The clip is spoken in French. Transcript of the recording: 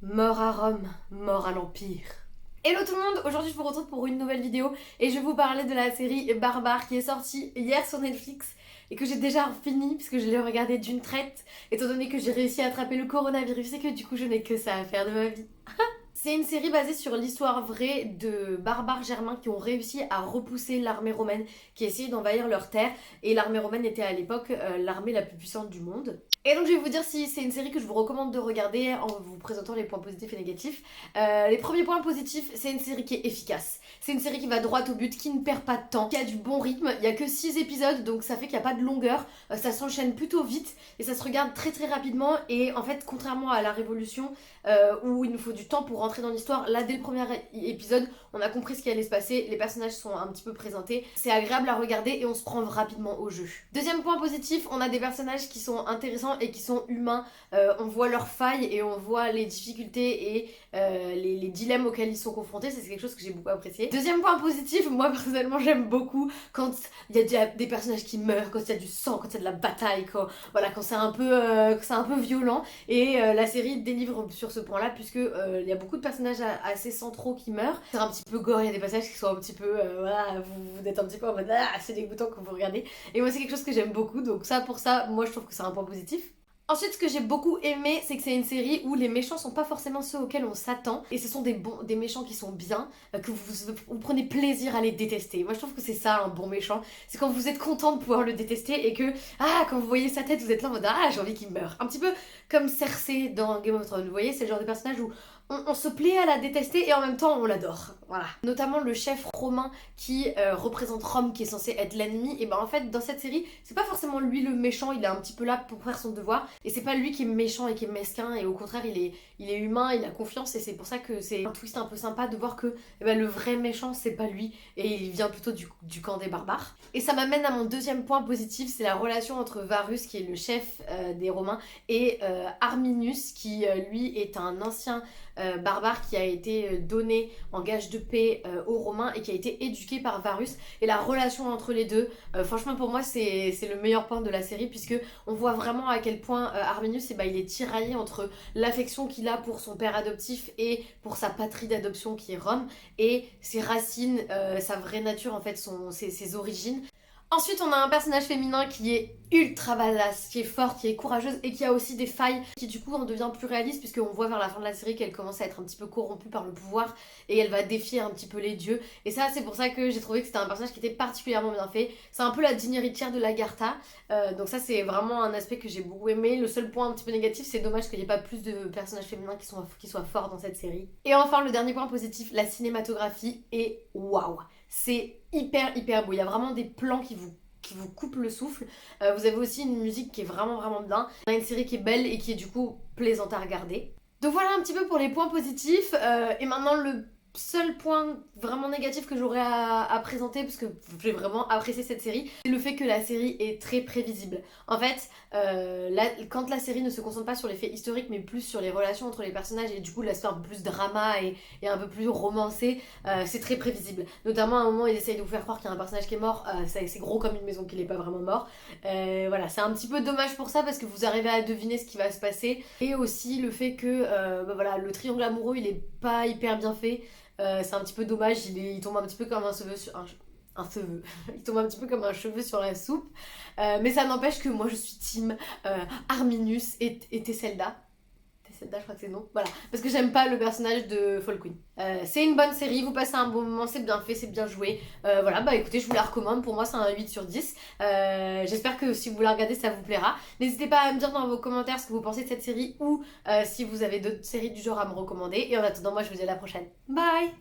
Mort à Rome, mort à l'Empire. Hello tout le monde, aujourd'hui je vous retrouve pour une nouvelle vidéo et je vais vous parler de la série Barbare qui est sortie hier sur Netflix et que j'ai déjà fini puisque je l'ai regardée d'une traite étant donné que j'ai réussi à attraper le coronavirus et que du coup je n'ai que ça à faire de ma vie. C'est une série basée sur l'histoire vraie de barbares germains qui ont réussi à repousser l'armée romaine qui essayait d'envahir leurs terres. Et l'armée romaine était à l'époque l'armée la plus puissante du monde. Et donc je vais vous dire si c'est une série que je vous recommande de regarder en vous présentant les points positifs et négatifs. Les premiers points positifs, c'est une série qui est efficace. C'est une série qui va droit au but, qui ne perd pas de temps, qui a du bon rythme. Il n'y a que 6 épisodes, donc ça fait qu'il n'y a pas de longueur. Ça s'enchaîne plutôt vite et ça se regarde très très rapidement. Et en fait, contrairement à la Révolution, où il nous faut du temps pour rentrer dans l'histoire, là dès le premier épisode, on a compris ce qui allait se passer, les personnages sont un petit peu présentés, c'est agréable à regarder et on se prend rapidement au jeu. Deuxième point positif, on a des personnages qui sont intéressants et qui sont humains, on voit leurs failles et on voit les difficultés et les dilemmes auxquels ils sont confrontés, c'est quelque chose que j'ai beaucoup apprécié. Deuxième point positif, moi personnellement j'aime beaucoup quand il y a des personnages qui meurent, quand il y a du sang, quand il y a de la bataille, quand c'est un peu violent, et la série délivre sur ce point là puisque il y a beaucoup de personnages assez centraux qui meurent. C'est un petit peu gore, il y a des passages qui sont un petit peu voilà, vous êtes un petit peu en mode c'est dégoûtant quand vous regardez, et moi c'est quelque chose que j'aime beaucoup, donc ça pour ça moi je trouve que c'est un point positif. Ensuite, ce que j'ai beaucoup aimé, c'est que c'est une série où les méchants sont pas forcément ceux auxquels on s'attend, et ce sont des méchants qui sont bien, que vous prenez plaisir à les détester. Moi je trouve que c'est ça un bon méchant, c'est quand vous êtes content de pouvoir le détester et que quand vous voyez sa tête vous êtes là en mode j'ai envie qu'il meure. Un petit peu comme Cersei dans Game of Thrones, vous voyez, c'est le genre de personnage où on se plaît à la détester et en même temps on l'adore. Voilà. Notamment le chef romain qui représente Rome, qui est censé être l'ennemi. Et ben en fait dans cette série c'est pas forcément lui le méchant, il est un petit peu là pour faire son devoir. Et c'est pas lui qui est méchant et qui est mesquin, et au contraire il est humain, il a confiance, et c'est pour ça que c'est un twist un peu sympa de voir que le vrai méchant c'est pas lui et il vient plutôt du camp des barbares. Et ça m'amène à mon deuxième point positif, c'est la relation entre Varus qui est le chef des Romains et Arminius qui lui est un ancien barbare qui a été donné en gage de paix aux Romains et qui a été éduqué par Varus. Et la relation entre les deux, franchement pour moi c'est le meilleur point de la série, puisque on voit vraiment à quel point Arminius il est tiraillé entre l'affection qu'il a pour son père adoptif et pour sa patrie d'adoption qui est Rome, et ses racines, sa vraie nature en fait, ses origines. Ensuite, on a un personnage féminin qui est ultra badass, qui est forte, qui est courageuse et qui a aussi des failles, qui du coup en devient plus réaliste puisqu'on voit vers la fin de la série qu'elle commence à être un petit peu corrompue par le pouvoir et elle va défier un petit peu les dieux. Et ça, c'est pour ça que j'ai trouvé que c'était un personnage qui était particulièrement bien fait. C'est un peu la digne héritière de l'Agartha, donc ça c'est vraiment un aspect que j'ai beaucoup aimé. Le seul point un petit peu négatif, c'est dommage qu'il n'y ait pas plus de personnages féminins qui soient forts dans cette série. Et enfin, le dernier point positif, la cinématographie est waouh. C'est hyper beau, il y a vraiment des plans qui vous coupent le souffle. Vous avez aussi une musique qui est vraiment bien. On a une série qui est belle et qui est du coup plaisante à regarder. Donc voilà un petit peu pour les points positifs. Et maintenant le seul point vraiment négatif que j'aurais à présenter, parce que j'ai vraiment apprécié cette série, c'est le fait que la série est très prévisible. En fait, quand la série ne se concentre pas sur les faits historiques mais plus sur les relations entre les personnages, et du coup l'aspect un peu plus drama et un peu plus romancé, c'est très prévisible. Notamment à un moment ils essayent de vous faire croire qu'il y a un personnage qui est mort, c'est gros comme une maison qu'il n'est pas vraiment mort. Voilà, c'est un petit peu dommage pour ça parce que vous arrivez à deviner ce qui va se passer. Et aussi le fait que voilà, le triangle amoureux il est pas hyper bien fait. C'est un petit peu dommage, il tombe un petit peu comme un cheveu sur un cheveu. Il tombe un petit peu comme un cheveu sur la soupe. Mais ça n'empêche que moi je suis team Arminius et Tesselda. Tesselda, je crois que c'est non. Voilà. Parce que j'aime pas le personnage de Fall Queen. C'est une bonne série, vous passez un bon moment, c'est bien fait, c'est bien joué. Voilà, bah écoutez, je vous la recommande. Pour moi, c'est un 8 sur 10. J'espère que si vous la regardez, ça vous plaira. N'hésitez pas à me dire dans vos commentaires ce que vous pensez de cette série, ou si vous avez d'autres séries du genre à me recommander. Et en attendant, moi je vous dis à la prochaine. Bye!